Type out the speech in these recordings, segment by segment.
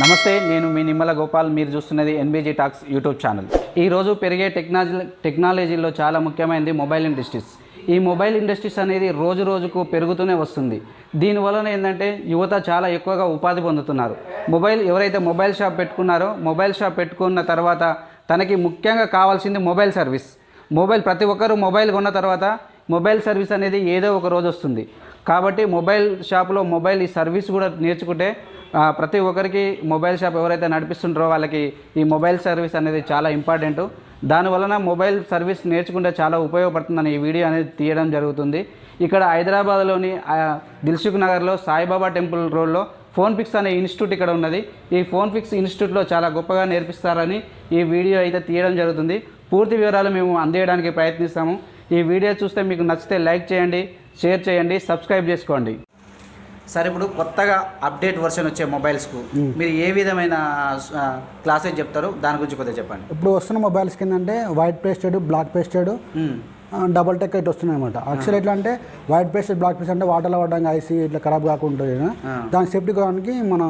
నమస్తే, నేను మీ నిమ్మల గోపాల్. మీరు చూస్తున్నది ఎన్బీజీ టాక్స్ యూట్యూబ్ ఛానల్. ఈరోజు పెరిగే టెక్నాలజీలో చాలా ముఖ్యమైనది మొబైల్ ఇండస్ట్రీస్. ఈ మొబైల్ ఇండస్ట్రీస్ అనేది రోజు రోజుకు పెరుగుతూనే వస్తుంది. దీనివలన ఏంటంటే యువత చాలా ఎక్కువగా ఉపాధి పొందుతున్నారు. ఎవరైతే మొబైల్ షాప్ పెట్టుకున్నారో, మొబైల్ షాప్ పెట్టుకున్న తర్వాత తనకి ముఖ్యంగా కావాల్సింది మొబైల్ సర్వీస్. ప్రతి ఒక్కరూ మొబైల్ కొన్న తర్వాత మొబైల్ సర్వీస్ అనేది ఏదో ఒక రోజు వస్తుంది. కాబట్టి మొబైల్ షాప్లో ఈ సర్వీస్ కూడా నేర్చుకుంటే ప్రతి ఒక్కరికి మొబైల్ షాప్ ఎవరైతే నడిపిస్తుంటారో వాళ్ళకి ఈ మొబైల్ సర్వీస్ అనేది చాలా ఇంపార్టెంట్. దానివలన మొబైల్ సర్వీస్ నేర్చుకుంటే చాలా ఉపయోగపడుతుందని ఈ వీడియో అనేది తీయడం జరుగుతుంది. ఇక్కడ హైదరాబాద్లోని దిల్సుఖ్ నగర్లో సాయిబాబా టెంపుల్ రోడ్లో ఫోన్ఫిక్స్ అనే ఇన్స్టిట్యూట్ ఇక్కడ ఉన్నది. ఈ ఫోన్ఫిక్స్ ఇన్స్టిట్యూట్లో చాలా గొప్పగా నేర్పిస్తారని ఈ వీడియో అయితే తీయడం జరుగుతుంది. పూర్తి వివరాలు మేము అందించడానికి ప్రయత్నిస్తాము. ఈ వీడియో చూస్తే మీకు నచ్చితే లైక్ చేయండి, షేర్ చేయండి, సబ్స్క్రైబ్ చేసుకోండి. సరే, ఇప్పుడు కొత్తగా అప్డేట్ వర్షన్ వచ్చే మొబైల్స్కు మీరు ఏ విధమైన క్లాసెస్ చెప్తారు, దాని గురించి కొద్దిగా చెప్పండి. ఇప్పుడు వస్తున్న మొబైల్స్ కిందంటే white pasted, black pasted, double tech ఇట్లా వస్తున్నాయి అనమాట. యాక్చువల్ ఎట్లా అంటే వైట్ పేస్టెడ్, బ్లాక్ పేస్టెడ్ అంటే వాటర్లో పడడానికి ఐసీ ఇట్లా ఖరాబ్ కాకుండా దాని సేఫ్టీ కావడానికి మన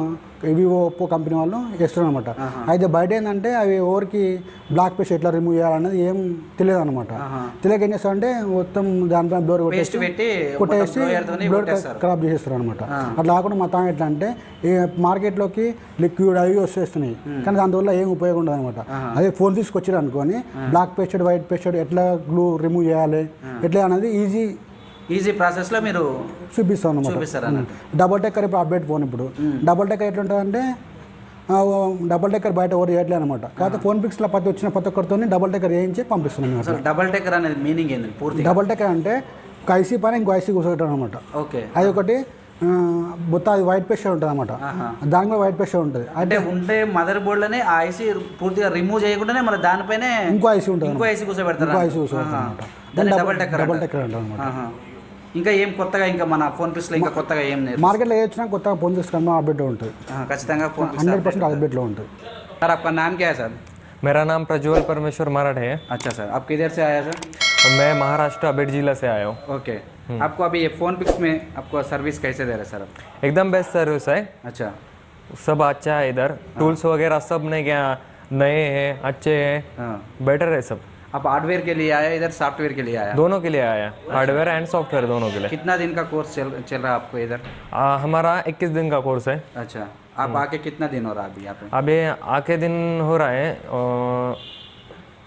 వివో, ఒప్పో కంపెనీ వాళ్ళు వేస్తున్నారు అనమాట. అయితే బయట ఏంటంటే అవి ఎవరికి బ్లాక్ పేస్ట్ ఎట్లా రిమూవ్ చేయాలనేది ఏం తెలియదు అనమాట. తెలియక ఏం చేస్తారంటే మొత్తం దానిపైన బ్లోర్ కొట్టేసి బ్లోర్ ఖరాబ్ చేసేస్తారు అనమాట. అట్లా కాకుండా మా తాను ఎట్లా అంటే ఈ మార్కెట్లోకి లిక్విడ్ అవి వచ్చేస్తున్నాయి, కానీ దానివల్ల ఏం ఉపయోగం ఉండదు అనమాట. అదే ఫోన్ తీసుకొచ్చారు అనుకోని బ్లాక్ పేస్టెడ్, వైట్ పేస్టెడ్ ఎట్లా గ్లూ రిమూవ్ చేయాలి ఎట్లా అనేది ఈజీ ప్రాసెస్లో మీరు చూపిస్తాను అన్నమాట. డబల్ టెక్కర్ ఇప్పుడు అప్డేట్ ఫోన్. ఇప్పుడు డబల్ టెక్కర్ ఎట్లుంటుందంటే డబల్ టెక్కర్ బయట ఎవరు చేయట్లేదు అనమాట. కాకపోతే ఫోన్ పిక్స్లో ప్రతి ఒక్కరితో డబల్ టెక్కర్ వేయించి పంపిస్తున్నాను. డబల్ టెక్కర్ అనేది మీనింగ్ ఏంటి? పూర్తి డబల్ టెక్కర్ అంటే ఒక ఐసీ పైన ఇంకో ఐసీ కూర్చోటం అనమాట. ఓకే, అది ఒకటి మొత్తం అది వైట్ పేస్ట్ ఉంటుంది అనమాట. దాని కూడా వైట్ పేస్ట్ ఉంటుంది. అంటే ఉంటే మదర్ బోర్డ్లోనే ఆ ఐసీ పూర్తిగా రిమూవ్ చేయకుండానే మన దానిపైన ఇంకో ఐసీ ఉంటుంది. ఇంకో ఐసీ కూర్చోబెడతారు. డబల్ టెక్కర్ అనమాట. ఇంకా ఏం కొత్తగా ఇంకా మన ఫోన్ పిక్స్లో ఇంకా కొత్తగా ఏం మార్కెట్లో ఏ వచ్చినా కొత్తగా ఫోన్ తీసుకుని అప్డేట్లో ఉంటుంది. ఖచ్చితంగా ఫోన్ 100% అప్డేట్లో ఉంటుంది. सर आपका नाम क्या है सर? मेरा नाम प्रज्वल परमेश्वर मराठ है। अच्छा सर, आप किधर से आया सर? मैं महाराष्ट्र अबेड जिला से आया हूँ। ओके, आपको अभी ये फोन पिक्स में आपको सर्विस कैसे दे रहे सर? एकदम बेस्ट सर्विस है। अच्छा, सब अच्छा है इधर। टूल्स वगैरह सब नए हैं, अच्छे हैं, बेटर है सब। आप हार्डवेयर के लिए आया इधर, सॉफ्टवेयर के लिए आया? दोनों के लिए आया, हार्डवेयर एंड सॉफ्टवेयर दोनों के लिए। कितना दिन का कोर्स चल रहा है आपको इधर? हमारा 21 दिन का कोर्स है। अच्छा, आप आके कितना दिन हो रहा है अभी यहाँ पे? अभी आके दिन हो रहा है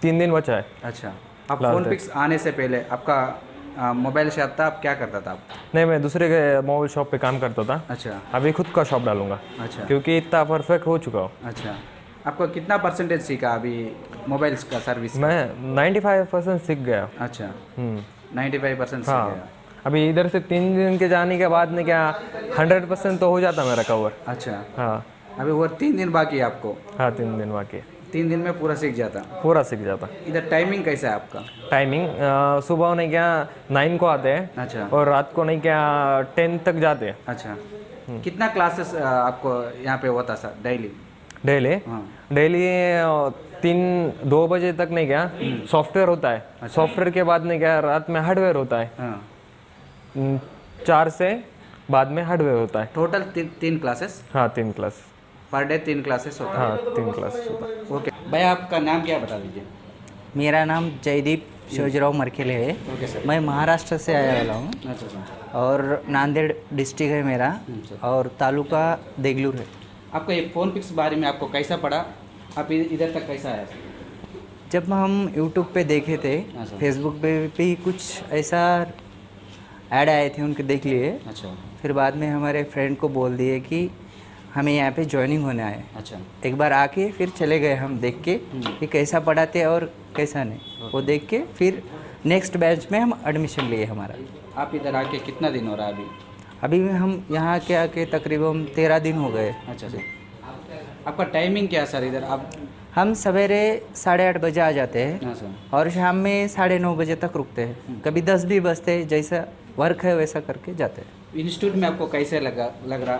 3 दिन बचा है। अच्छा, आप फोन पिक्स आने से पहले आपका मोबाइल शॉप था, आप क्या करता था आप? नहीं, मैं दूसरे के मोबाइल शॉप पे काम करता था। अच्छा, अभी खुद का शॉप डालूंगा। अच्छा, क्योंकि इतना परफेक्ट हो चुका हूँ। अच्छा, आपको कितना परसेंटेज सीखा अभी मोबाइल्स का सर्विस? मैं 95% सीख गया। अच्छा, 95% सीख गया। अभी इधर से 3 दिन के जाने के बाद में 100% तो हो जाता मेरा कवर। अच्छा, हाँ, अभी वो 3 दिन बाकी है आपको? हाँ, 3 दिन बाकी। 3 दिन में पूरा सीख जाता? पूरा सीख जाता। इधर टाइमिंग कैसा है आपका? टाइमिंग सुबह नहीं 9 को आते हैं। अच्छा, और रात को नहीं 10 तक जाते हैं। अच्छा, कितना क्लासेस आपको यहाँ पे होता सर डेली? डेली 2 बजे तक नहीं सॉफ्टवेयर होता है। अच्छा। सॉफ्टवेयर के बाद नहीं रात में हार्डवेयर होता है। 4 से बाद में हार्डवेयर होता है। Total 3 classes? हाँ, 3 क्लास पर डे 3 क्लासेस होता है? हाँ, 3 क्लासेस होता है। ओके भैया, आपका नाम क्या बता दीजिए? मेरा नाम जयदीप शिवजीराव मरखेले है। ओके सर, मैं महाराष्ट्र से आया वाला हूँ। अच्छा सर, और नांदेड़ डिस्ट्रिक्ट है मेरा, और तालुका देगलूर है। आपको ये फ़ोन पिक्स बारे में आपको कैसा पड़ा? आप इधर तक कैसा आया? जब हम यूट्यूब पे देखे थे, फेसबुक पे भी कुछ ऐसा ऐड आए थे, उनके देख लिए। अच्छा, फिर बाद में हमारे फ्रेंड को बोल दिए कि हमें यहाँ पे ज्वाइनिंग होना है। अच्छा, एक बार आके फिर चले गए हम देख के कि कैसा पढ़ाते और कैसा नहीं, वो देख के फिर नेक्स्ट बैच में हम एडमिशन लिए हमारा। आप इधर आके कितना दिन हो रहा है अभी हम यहाँ के आके तकरीबन 13 दिन हो गए। अच्छा सर, आपका टाइमिंग क्या है सर इधर? आप हम सवेरे 8:30 बजे आ जाते हैं। हाँ सर, और शाम में 9:30 बजे तक रुकते हैं। कभी 10 भी बजते हैं, जैसा वर्क है वैसा करके जाते हैं। इंस्टीट्यूट में आपको कैसे लग रहा?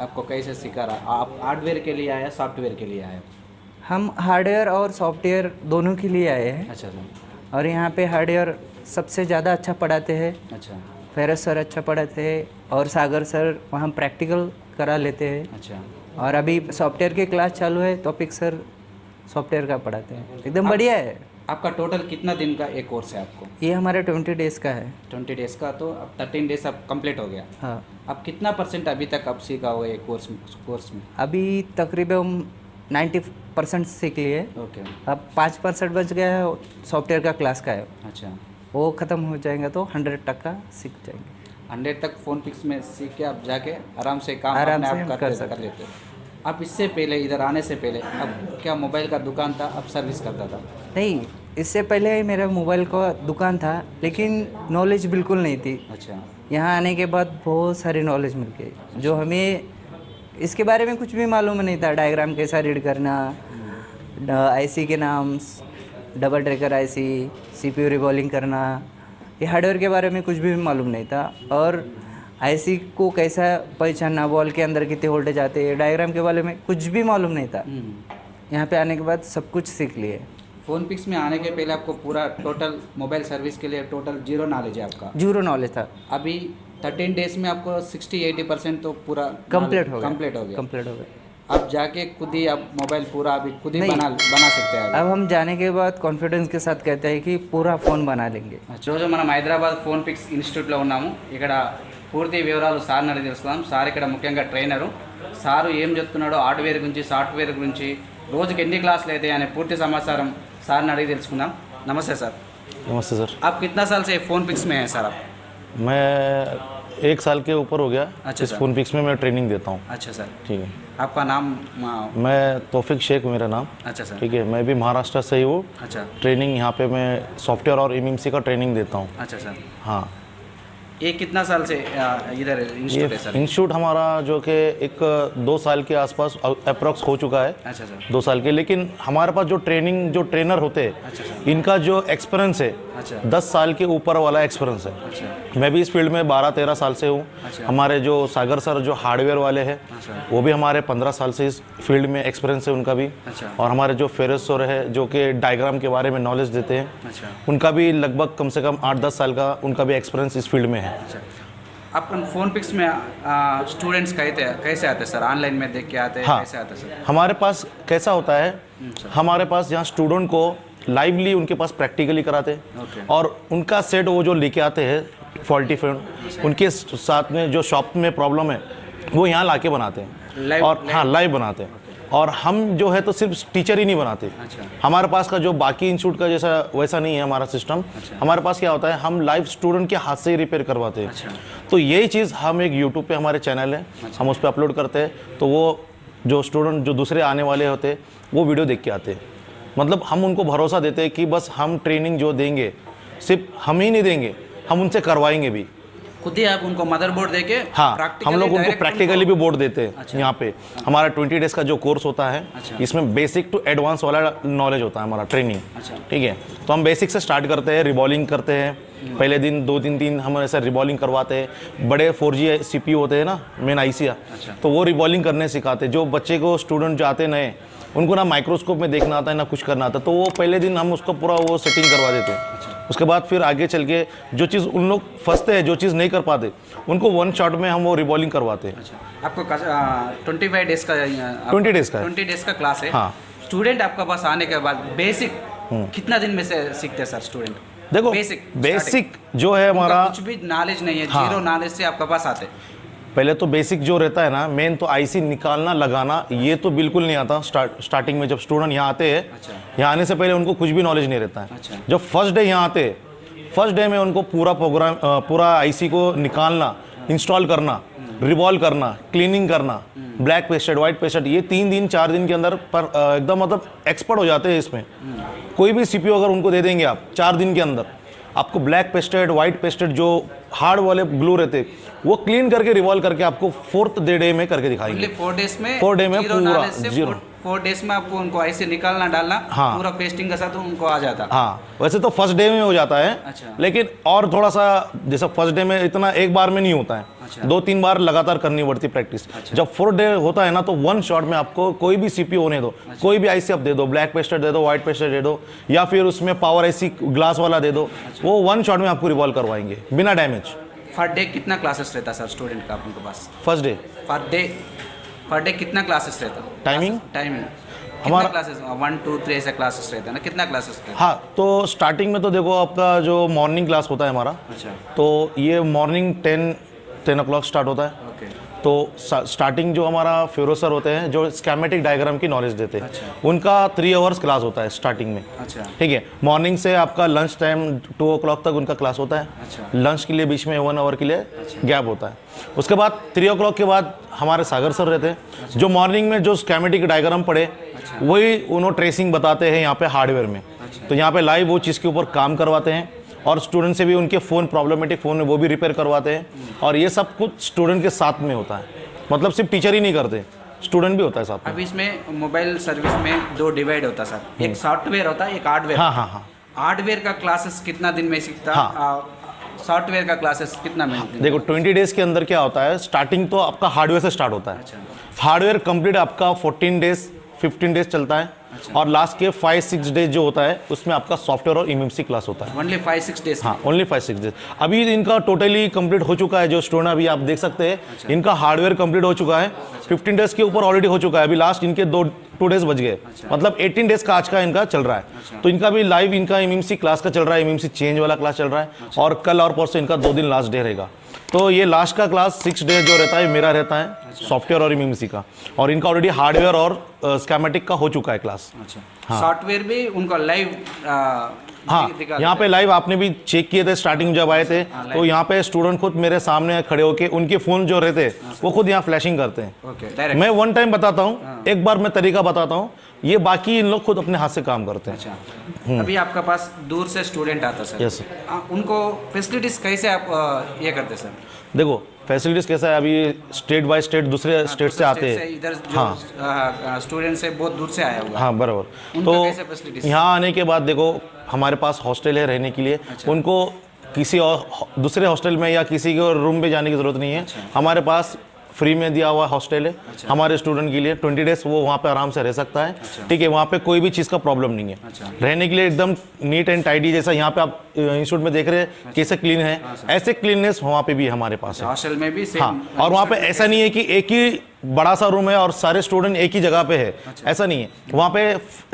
आपको कैसे सिखा रहा? आप हार्डवेयर के लिए आया, सॉफ्टवेयर के लिए आया? हम हार्डवेयर और सॉफ्टवेयर दोनों के लिए आए हैं। अच्छा सर, और यहाँ पे हार्डवेयर सबसे ज़्यादा अच्छा पढ़ाते हैं। अच्छा, फेरस सर अच्छा पढ़ाते हैं और सागर सर वहाँ प्रैक्टिकल करा लेते हैं। अच्छा, और अभी सॉफ्टवेयर की क्लास चालू है, टॉपिक सर सॉफ्टवेयर का पढ़ाते हैं, एकदम बढ़िया है। आपका टोटल कितना दिन का एक कोर्स है आपको? ये हमारे 20 डेज़ का है। 20 डेज़ का, तो अब 13 डेज अब कंप्लीट हो गया। हाँ, आप कितना परसेंट अभी तक आप सीखा हुआ है कोर्स में? अभी तकरीबन 90% सीख लिए। ओके, अब 5% बच गया है, सॉफ्टवेयर का क्लास का है, अच्छा। वो ख़त्म हो जाएगा तो 100 तक का सीख जाएंगे। 100 तक फ़ोन पिक्स में सीख के आप जाके आराम से काम आराम अपने से आप हम कर सकते कर लेते हो। आप इससे पहले, इधर आने से पहले, अब क्या मोबाइल का दुकान था, अब सर्विस करता था? नहीं, इससे पहले मेरा मोबाइल का दुकान था, लेकिन नॉलेज बिल्कुल नहीं थी। अच्छा, यहाँ आने के बाद बहुत सारी नॉलेज मिल गई, जो हमें इसके बारे में कुछ भी मालूम नहीं था। डायग्राम कैसा रीड करना, आईसी के नाम, double tracker IC, CPU revolving करना, ये हार्डवेयर के बारे में कुछ भी मालूम नहीं था। और आईसी को कैसा पहचानना, वॉल के अंदर कितने वोल्टेज आते हैं, डायग्राम के बारे में कुछ भी मालूम नहीं था। यहाँ पे आने के बाद सब कुछ सीख लिए। फ़ोन पिक्स में आने के पहले आपको पूरा टोटल मोबाइल सर्विस के लिए टोटल जीरो नॉलेज है आपका? जीरो नॉलेज था। अभी 13 डेज़ में आपको 60-80% तो पूरा कंप्लीट हो गया। कंप्लीट हो गया। कंप्लीट हो गया। अब जाके खुद ही आप मोबाइल पूरा अभी खुद ही बना सकते हैं। अब हम जाने के बाद कॉन्फिडेंस के साथ कहते हैं कि पूरा फ़ोन बना लेंगे। రోజు మనం హైదరాబాద్ ఫోన్ పిక్స్ ఇన్స్టిట్యూట్లో ఉన్నాము. ఇక్కడ పూర్తి వివరాలు సార్ని అడిగి తెలుసుకుందాం. సార్ ఇక్కడ ముఖ్యంగా ట్రైనరు. సారు ఏం చెప్తున్నాడో హార్డ్వేర్ గురించి, సాఫ్ట్వేర్ గురించి, రోజుకి ఎన్ని క్లాసులు అయితే అనే పూర్తి సమాచారం సార్ని అడిగి తెలుసుకుందాం. నమస్తే సార్. नमस्ते सर। आप कितना साल से फ़ोन पिक्स में हैं सर आप? मैं 1 साल के ऊपर हो गया। अच्छा इस सर। फ़ोन पिक्स में मैं ट्रेनिंग देता हूँ। अच्छा सर, ठीक है। आपका नाम? मैं तौफिक शेख मेरा नाम। अच्छा सर। ठीक है, मैं भी महाराष्ट्र से ही हूँ। अच्छा ट्रेनिंग यहाँ पे मैं सॉफ्टवेयर और एमएमसी का ट्रेनिंग देता हूँ। अच्छा सर, हाँ, ये कितना साल से इधर ये इंस्टीट्यूट है सर? इंस्टीट्यूट हमारा जो कि 2 साल के आसपास अप्रॉक्स हो चुका है। अच्छा सर। 2 साल के, लेकिन हमारे पास जो ट्रेनर होते हैं, अच्छा सर। इनका जो एक्सपीरियंस है अच्छा 10 साल के ऊपर वाला एक्सपीरियंस है। अच्छा मैं भी इस फील्ड में 12-13 साल से हूँ। अच्छा। हमारे जो सागर सर जो हार्डवेयर वाले हैं, अच्छा। वो भी हमारे 15 साल से इस फील्ड में एक्सपीरियंस है उनका भी। अच्छा। और हमारे जो फेरस सर है जो कि डायग्राम के बारे में नॉलेज देते हैं, अच्छा उनका भी लगभग कम से कम 8-10 साल का उनका भी एक्सपीरियंस इस फील्ड में है। अच्छा। अपन फ़ोन पिक्स में स्टूडेंट्स कैसे आते हैं सर? ऑनलाइन में देख के आते हैं? हाँ। कैसे आते हैं सर? हमारे पास कैसा होता है, हमारे पास यहाँ स्टूडेंट को लाइवली उनके पास प्रैक्टिकली कराते हैं ओके। और उनका सेट वो जो लेके आते हैं फॉल्टी फोन, उनके साथ में जो शॉप में प्रॉब्लम है वो यहाँ लाके बनाते हैं। लाइव- और हाँ, लाइव बनाते हैं। और हम जो है तो सिर्फ टीचर ही नहीं बनाते। अच्छा। हमारे पास का जो बाकी इंस्टीट्यूट का जैसा वैसा नहीं है हमारा सिस्टम। हमारे पास क्या होता है, हम लाइव स्टूडेंट के हाथ से ही रिपेयर करवाते हैं। अच्छा। तो यही चीज़ हम एक यूट्यूब पे हमारे चैनल है, हम उस पर अपलोड करते हैं। तो वो जो स्टूडेंट जो दूसरे आने वाले होते हैं वो वीडियो देख के आते हैं। मतलब हम उनको भरोसा देते हैं कि बस हम ट्रेनिंग जो देंगे सिर्फ हम ही नहीं देंगे, हम उनसे करवाएंगे भी। खुद ही आप उनको मदरबोर्ड देके हाँ, हम लोग उनको direct प्रैक्टिकली भी बोर्ड देते हैं। अच्छा। यहाँ पे हमारा 20 डेज का जो कोर्स होता है, अच्छा। इसमें बेसिक टू एडवांस वाला नॉलेज होता है हमारा ट्रेनिंग। अच्छा। ठीक है, तो हम बेसिक से स्टार्ट करते हैं, रिवॉल्विंग करते हैं। पहले दिन 2-3 दिन हम ऐसा रिवॉल्विंग करवाते हैं। बड़े 4G CPU होते हैं ना, मेन आईसी, तो वो रिवॉल्विंग करने सिखाते हैं। जो बच्चे को स्टूडेंट जाते नए, उनको ना माइक्रोस्कोप में देखना आता है ना कुछ करना आता है, तो वो पहले दिन हम उसको पूरा वो सेटिंग करवा देते हैं। उसके बाद फिर आगे चल के जो चीज़ उन लोग फंसते हैं, जो चीज़ नहीं कर पाते, उनको 1 शॉट में हम वो रिवॉल्विंग करवाते हैं। अच्छा। आपको 25 डेज का 20 डेज का है। 20 डेज का क्लास है। हाँ। स्टूडेंट आपके पास आने के बाद बेसिक कितना दिन में से सीखते हैं सर स्टूडेंट? देखो, बेसिक बेसिक जो है हमारा, कुछ भी नॉलेज नहीं है, हाँ। जीरो नॉलेज से आपके पास आते हैं। पहले तो बेसिक जो रहता है ना, मेन तो आईसी निकालना लगाना, ये तो बिल्कुल नहीं आता। स्टार्टिंग में जब स्टूडेंट यहाँ आते हैं, अच्छा। यहाँ आने से पहले उनको कुछ भी नॉलेज नहीं रहता है। अच्छा। जब फर्स्ट डे यहाँ आते हैं, फर्स्ट डे में उनको पूरा प्रोग्राम, पूरा आईसी को निकालना, इंस्टॉल करना, रिवॉल्व करना, क्लीनिंग करना, ब्लैक पेस्टेड, वाइट पेस्टेड, ये 3 दिन 4 दिन के अंदर पर एकदम मतलब एक्सपर्ट हो जाते हैं इसमें। कोई भी सीपीयू अगर उनको दे देंगे आप 4 दिन के अंदर, आपको ब्लैक पेस्टेड, वाइट पेस्टेड जो हार्ड वाले ग्लू रहते, वो क्लीन करके रिवॉल्व करके आपको 4th डे में करके दिखाएंगे। Only 4 डेज में 4 डे में जीरो पूरा knowledge से जीरो। 4 डेज में आपको उनको ऐसे निकालना डालना, हाँ। पूरा पेस्टिंग के साथ उनको आ जाता। हाँ, वैसे तो फर्स्ट डे में हो जाता है। अच्छा। लेकिन और थोड़ा सा, जैसा फर्स्ट डे में इतना एक बार में नहीं होता है। अच्छा। 2-3 बार लगातार करनी पड़ती प्रैक्टिस। जब 4th डे होता है ना, तो 1 शॉट में आपको कोई भी सीपीयू होने दो, कोई भी आईसी आप दे दो, ब्लैक पेस्टेड दे दो, व्हाइट पेस्टेड दे दो, या फिर उसमें पावर आईसी ग्लास वाला दे दो, वो 1 शॉट में आपको रिवॉल्व करवाएंगे बिना डैमेज। पर डे कितना क्लासेस रहता सर स्टूडेंट का आपके पास? फर्स्ट डे पर डे कितना क्लासेस रहता? टाइमिंग हमारा क्लासेस 1 2 3 ऐसे क्लासेस रहता है ना, कितना क्लासेस रहता है? हाँ, तो स्टार्टिंग में तो देखो आपका जो मॉर्निंग क्लास होता है हमारा, अच्छा, तो ये मॉर्निंग 10 o'clock स्टार्ट होता है। ओके, तो स्टार्टिंग जो हमारा फेरो सर होते हैं जो स्कैमेटिक डायग्राम की नॉलेज देते हैं, अच्छा। उनका 3 hours क्लास होता है स्टार्टिंग में। अच्छा, ठीक है, मॉर्निंग से आपका लंच टाइम 2 o'clock तक उनका क्लास होता है। अच्छा, लंच के लिए बीच में 1 hour के लिए गैप होता है। उसके बाद 3 o'clock के बाद हमारे सागर सर रहते हैं, जो मॉर्निंग में जो स्कैमेटिक डायग्राम पढ़े वही उन्होंने ट्रेसिंग बताते हैं यहाँ पे हार्डवेयर में। तो यहाँ पे लाइव वो चीज़ के ऊपर काम करवाते हैं और स्टूडेंट से भी उनके फ़ोन प्रॉब्लमेटिक फ़ोन है वो भी रिपेयर करवाते हैं। और ये सब कुछ स्टूडेंट के साथ में होता है, मतलब सिर्फ टीचर ही नहीं करते, स्टूडेंट भी होता है साथ में। अभी इसमें मोबाइल सर्विस में 2 डिवाइड होता है सर, एक सॉफ्टवेयर होता है, एक हार्डवेयर। हाँ हाँ हाँ, हार्डवेयर का क्लासेस कितना दिन में सीखता? हाँ। सॉफ्टवेयर का क्लासेस कितना में? देखो 20 days के अंदर क्या होता है, स्टार्टिंग तो आपका हार्डवेयर से स्टार्ट होता है। अच्छा, हार्डवेयर कंप्लीट आपका 14 days 15 days चलता है। और लास्ट के 5-6 days जो होता है उसमें आपका सॉफ्टवेयर और एमएमसी क्लास होता है। Only 5-6 days? हाँ, ओनली 5-6 days। अभी इनका टोटली कंप्लीट हो चुका है, जो स्टूडेंट अभी आप देख सकते हैं। इनका हार्डवेयर कंप्लीट हो चुका है, 15 days के ऊपर ऑलरेडी हो चुका है। अभी लास्ट इनके 2 days बच गए, मतलब 18 days का आज का इनका चल रहा है। तो इनका भी लाइव इनका एमएमसी क्लास का चल रहा है, एमएमसी चेंज वाला क्लास चल रहा है। और कल और परसों इनका 2 दिन लास्ट डे रहेगा। तो ये लास्ट का क्लास 6 days जो रहता है मेरा रहता है, सॉफ्टवेयर और एमएमसी का। और इनका ऑलरेडी हार्डवेयर और स्कीमेटिक का हो चुका है क्लास। अच्छा, सॉफ्टवेयर भी उनका लाइव? हाँ, यहाँ पे लाइव आपने भी चेक किए थे स्टार्टिंग जब आए थे, तो यहाँ पे स्टूडेंट खुद मेरे सामने खड़े होके उनके फोन जो रहते हैं वो खुद यहाँ फ्लैशिंग करते हैं। ओके, मैं वन टाइम बताता हूँ, एक बार मैं तरीका बताता हूँ, ये बाकी इन लोग खुद अपने हाथ से काम करते हैं। अच्छा, अभी आपके पास दूर से स्टूडेंट आता सर, यस, उनको फैसिलिटीज कैसे आप ये करते सर? देखो फैसिलिटीज कैसा है, अभी स्टेट बाय स्टेट दूसरे स्टेट से आते हैं। इधर जो स्टूडेंट से बहुत दूर से आया हुआ। हाँ बराबर। तो यहाँ आने के बाद देखो हमारे पास हॉस्टल है रहने के लिए। उनको किसी और दूसरे हॉस्टल में या किसी के रूम पे जाने की ज़रूरत नहीं है। हमारे पास फ्री में दिया हुआ हॉस्टल है हमारे स्टूडेंट के लिए। 20 days वो वहाँ पे आराम से रह सकता है। ठीक है, वहाँ पे कोई भी चीज़ का प्रॉब्लम नहीं है। रहने के लिए एकदम नीट एंड टाइडी, जैसा यहाँ पे आप इंस्टीट्यूट में देख रहे हैं कैसे क्लीन है, ऐसे क्लीननेस वहाँ पे भी हमारे पास है। हॉस्टल में भी सेम? हाँ, और वहाँ पे ऐसा नहीं है कि एक ही बड़ा सा रूम है और सारे स्टूडेंट एक ही जगह पे है, ऐसा नहीं है। वहाँ पे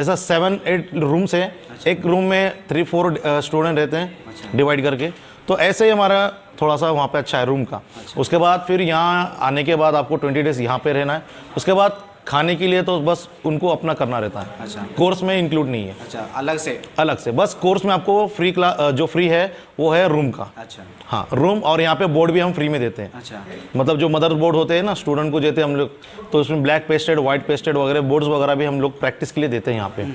ऐसा 7-8 रूम्स है, एक रूम में 3-4 स्टूडेंट रहते हैं डिवाइड करके। तो ऐसे ही हमारा थोड़ा सा वहाँ पे अच्छा है रूम का। उसके बाद फिर यहाँ आने के बाद आपको 20 days यहाँ पे रहना है। उसके बाद खाने के लिए तो बस उनको अपना करना रहता है। अच्छा, कोर्स में इंक्लूड नहीं है। अच्छा, अलग से बस कोर्स में आपको फ्री क्लास जो फ्री है वो है रूम का। अच्छा, हाँ, रूम और यहाँ पे बोर्ड भी हम फ्री में देते हैं। अच्छा, मतलब जो मदर बोर्ड होते हैं ना स्टूडेंट को देते हैं हम लोग, तो उसमें ब्लैक पेस्टेड व्हाइट पेस्टेड वगैरह बोर्ड्स वगैरह भी हम लोग प्रैक्टिस के लिए देते हैं यहाँ पे।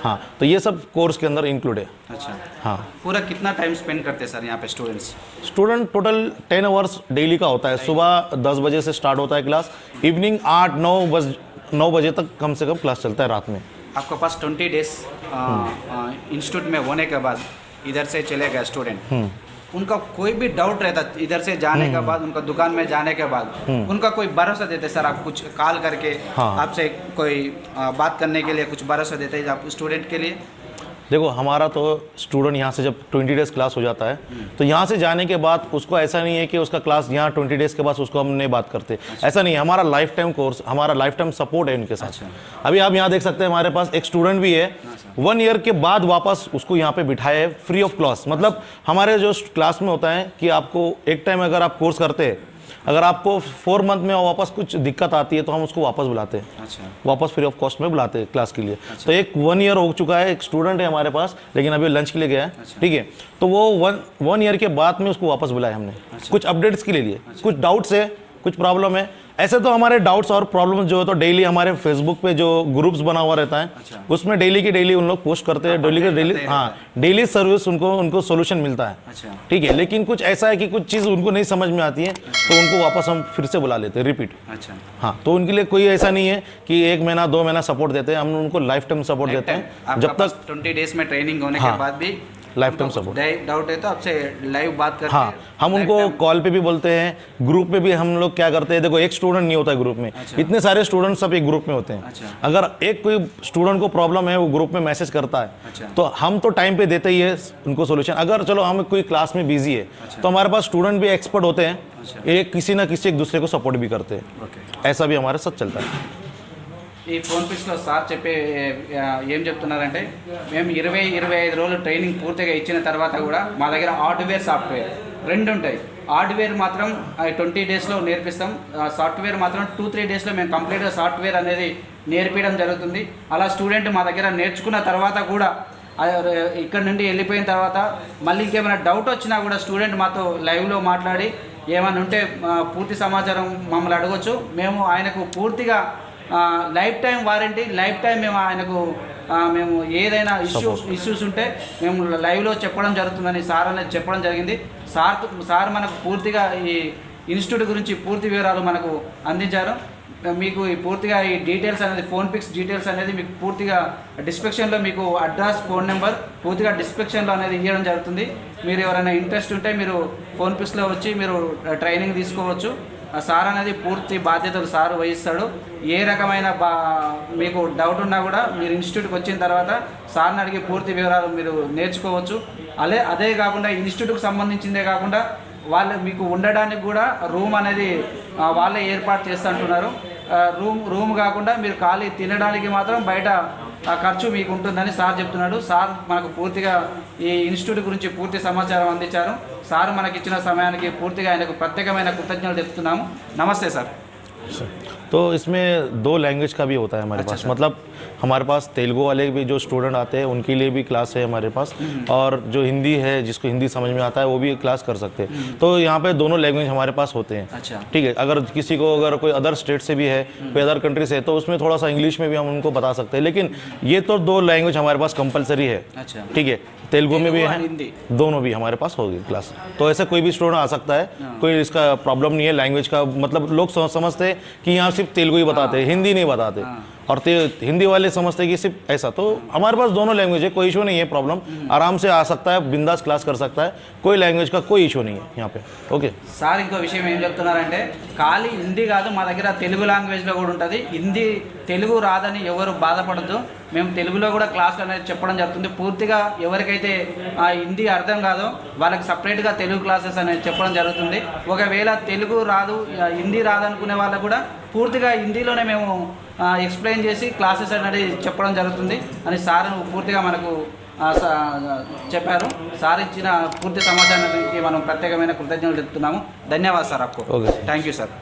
हाँ, तो ये सब कोर्स के अंदर इंक्लूड है। अच्छा, हाँ। पूरा कितना टाइम स्पेंड करते हैं सर यहाँ पे स्टूडेंट टोटल 10 hours डेली का होता है। सुबह 10 बजे से स्टार्ट होता है क्लास, इवनिंग 8-9 बजे तक कम से कम क्लास चलता है रात में। आपके पास 20 days इंस्टीट्यूट में होने के बाद इधर से चले गए स्टूडेंट, उनका कोई भी डाउट रहता इधर से जाने के बाद, उनका दुकान में जाने के बाद उनका कोई भरोसा देते सर आप कुछ कॉल करके? हाँ। आपसे कोई बात करने के लिए कुछ भरोसा देते हैं आप स्टूडेंट के लिए? देखो हमारा तो स्टूडेंट यहाँ से जब 20 days क्लास हो जाता है तो यहाँ से जाने के बाद उसको ऐसा नहीं है कि उसका क्लास यहाँ 20 days के बाद उसको हम नहीं बात करते। ऐसा नहीं है, हमारा लाइफ टाइम कोर्स, हमारा लाइफ टाइम सपोर्ट है उनके साथ। अभी आप यहाँ देख सकते हैं हमारे पास एक स्टूडेंट भी है, 1 year के बाद वापस उसको यहाँ पे बिठाया है फ्री ऑफ कॉस्ट। मतलब हमारे जो क्लास में होता है कि आपको एक टाइम अगर आप कोर्स करते हैं, अगर आपको 4 month में वापस कुछ दिक्कत आती है तो हम उसको वापस बुलाते हैं। अच्छा, वापस फ्री ऑफ कॉस्ट में बुलाते हैं क्लास के लिए। तो एक 1 year हो चुका है, एक स्टूडेंट है हमारे पास लेकिन अभी लंच के लिए गया है। ठीक है, तो वो 1 year के बाद में उसको वापस बुलाया हमने। कुछ अपडेट्स के लिए कुछ डाउट्स है, कुछ प्रॉब्लम है। ऐसे तो हमारे डाउट्स और प्रॉब्लम जो है तो डेली हमारे फेसबुक पे जो ग्रुप्स बना हुआ रहता है उसमें डेली की डेली उन लोग पोस्ट करते हैं। डेली के डेली, हाँ, डेली सर्विस उनको सोल्यूशन मिलता है। ठीक है, लेकिन कुछ ऐसा है कि कुछ चीज़ उनको नहीं समझ में आती है तो उनको वापस हम फिर से बुला लेते हैं, रिपीट। अच्छा, हाँ, तो उनके लिए कोई ऐसा नहीं है कि 1 महीना 2 महीना सपोर्ट देते हैं, हम उनको लाइफ टाइम सपोर्ट देते हैं। जब तक 20 days में ट्रेनिंग होने के बाद भी लाइफ टाइम सपोर्ट। डाउट है तो आपसे लाइव बात करके हाँ, हम उनको कॉल पे भी बोलते हैं, ग्रुप पे भी हम लोग क्या करते हैं, देखो एक स्टूडेंट नहीं होता है ग्रुप में, इतने सारे स्टूडेंट सब एक ग्रुप में होते हैं। अगर एक कोई स्टूडेंट को प्रॉब्लम है, वो ग्रुप में मैसेज करता है, तो हम तो टाइम पे देते ही है उनको सोल्यूशन। अगर चलो हम कोई क्लास में बिजी है, तो हमारे पास स्टूडेंट भी एक्सपर्ट होते हैं, एक किसी ना किसी एक दूसरे को सपोर्ट भी करते हैं, ऐसा भी हमारे साथ चलता है। ఈ ఫోన్ పిక్స్లో సార్ చెప్పే ఏం చెప్తున్నారంటే మేము 20-25 రోజులు ట్రైనింగ్ పూర్తిగా ఇచ్చిన తర్వాత కూడా మా దగ్గర హార్డ్వేర్ సాఫ్ట్వేర్ రెండు ఉంటాయి. హార్డ్వేర్ మాత్రం 20 డేస్లో నేర్పిస్తాం, సాఫ్ట్వేర్ మాత్రం 2-3 డేస్లో మేము కంప్లీట్గా సాఫ్ట్వేర్ అనేది నేర్పించడం జరుగుతుంది. అలా స్టూడెంట్ మా దగ్గర నేర్చుకున్న తర్వాత కూడా ఇక్కడ నుండి వెళ్ళిపోయిన తర్వాత మళ్ళీ ఇంకేమైనా డౌట్ వచ్చినా కూడా స్టూడెంట్ మాతో లైవ్లో మాట్లాడి ఏమైనా ఉంటే పూర్తి సమాచారం మమ్మల్ని అడగొచ్చు. మేము ఆయనకు పూర్తిగా life time warranty, life time మేము ఆయనకు మేము ఏదైనా ఇష్యూస్ ఉంటే మేము లైవ్లో చెప్పడం జరుగుతుందని సార్ అనేది చెప్పడం జరిగింది. సార్ మనకు పూర్తిగా ఈ ఇన్స్టిట్యూట్ గురించి పూర్తి వివరాలు మనకు అందించారు. మీకు ఈ పూర్తిగా ఈ డీటెయిల్స్ అనేది ఫోన్ పిక్స్ డీటెయిల్స్ అనేది మీకు పూర్తిగా డిస్క్రిప్షన్లో మీకు అడ్రస్, ఫోన్ నెంబర్ పూర్తిగా డిస్క్రిప్షన్లో అనేది ఇవ్వడం జరుగుతుంది. మీరు ఎవరైనా ఇంట్రెస్ట్ ఉంటే మీరు ఫోన్ పిక్స్లో వచ్చి మీరు ట్రైనింగ్ తీసుకోవచ్చు. సార్ అనేది పూర్తి బాధ్యతలు సార్ వహిస్తాడు. ఏ రకమైన మీకు డౌట్ ఉన్నా కూడా మీరు ఇన్స్టిట్యూట్కి వచ్చిన తర్వాత సార్ని అడిగి పూర్తి వివరాలు మీరు నేర్చుకోవచ్చు. అదే కాకుండా ఇన్స్టిట్యూట్కి సంబంధించిందే కాకుండా వాళ్ళు మీకు ఉండడానికి కూడా రూమ్ అనేది వాళ్ళే ఏర్పాటు చేస్తుంటున్నారు. రూమ్ కాకుండా మీరు ఖాళీ తినడానికి మాత్రం బయట ఖర్చు మీకు ఉంటుందని సార్ చెప్తున్నాడు. సార్ మనకు పూర్తిగా ఈ ఇన్స్టిట్యూట్ గురించి పూర్తి సమాచారం అందించారు. సార్ మనకి ఇచ్చిన సమయానికి పూర్తిగా ఆయనకు ప్రత్యేకమైన కృతజ్ఞతలు చెప్తున్నాము. నమస్తే సార్. तो इसमें 2 लैंग्वेज का भी होता है हमारे पास, मतलब हमारे पास तेलुगु वाले भी जो स्टूडेंट आते हैं उनके लिए भी क्लास है हमारे पास, और जो हिंदी है जिसको हिंदी समझ में आता है वो भी क्लास कर सकते हैं। तो यहाँ पे दोनों लैंग्वेज हमारे पास होते हैं। ठीक है, अगर किसी को अगर कोई अदर स्टेट से भी है, कोई अदर कंट्री से है, तो उसमें थोड़ा सा इंग्लिश में भी हम उनको बता सकते हैं, लेकिन ये तो 2 लैंग्वेज हमारे पास कंपलसरी है। ठीक है, तेलुगु में भी है, दोनों भी हमारे पास होगी क्लास। तो ऐसे कोई भी स्टूडेंट आ सकता है, कोई इसका प्रॉब्लम नहीं है लैंग्वेज का। मतलब लोग समझते हैं कि यहाँ सिर्फ तेलुगु ही बताते हैं, हिंदी नहीं बताते, और हिंदी वाले समझते हैं कि सिर्फ ऐसा। तो हमारे पास दोनों लैंग्वेज है, कोई इशू नहीं है, प्रॉब्लम आराम से आ सकता है, बिंदास क्लास कर सकता है, कोई लैंग्वेज का कोई इशू नहीं है यहाँ पे। ఓకే సార్ ఇంకో విషయం ఏం చెప్తున్నారంటే ఖాళీ హిందీ కాదు, మా దగ్గర తెలుగు లాంగ్వేజ్లో కూడా ఉంటుంది. తెలుగు రాదని ఎవరు బాధపడద్దు, మేము తెలుగులో కూడా క్లాసులు అనేది చెప్పడం జరుగుతుంది. పూర్తిగా ఎవరికైతే హిందీ అర్థం కాదో వాళ్ళకి సపరేట్గా తెలుగు క్లాసెస్ అనేది చెప్పడం జరుగుతుంది. ఒకవేళ తెలుగు రాదు, హిందీ రాదనుకునే వాళ్ళకు కూడా పూర్తిగా హిందీలోనే మేము ఎక్స్ప్లెయిన్ చేసి క్లాసెస్ అనేది చెప్పడం జరుగుతుంది అని సార్ పూర్తిగా మనకు చెప్పారు. సార్ ఇచ్చిన పూర్తి సమాచారానికి మనం ప్రత్యేకమైన కృతజ్ఞతలు చెప్తున్నాము. ధన్యవాదాలు సార్. आपको ఓకే, థ్యాంక్ యూ సార్.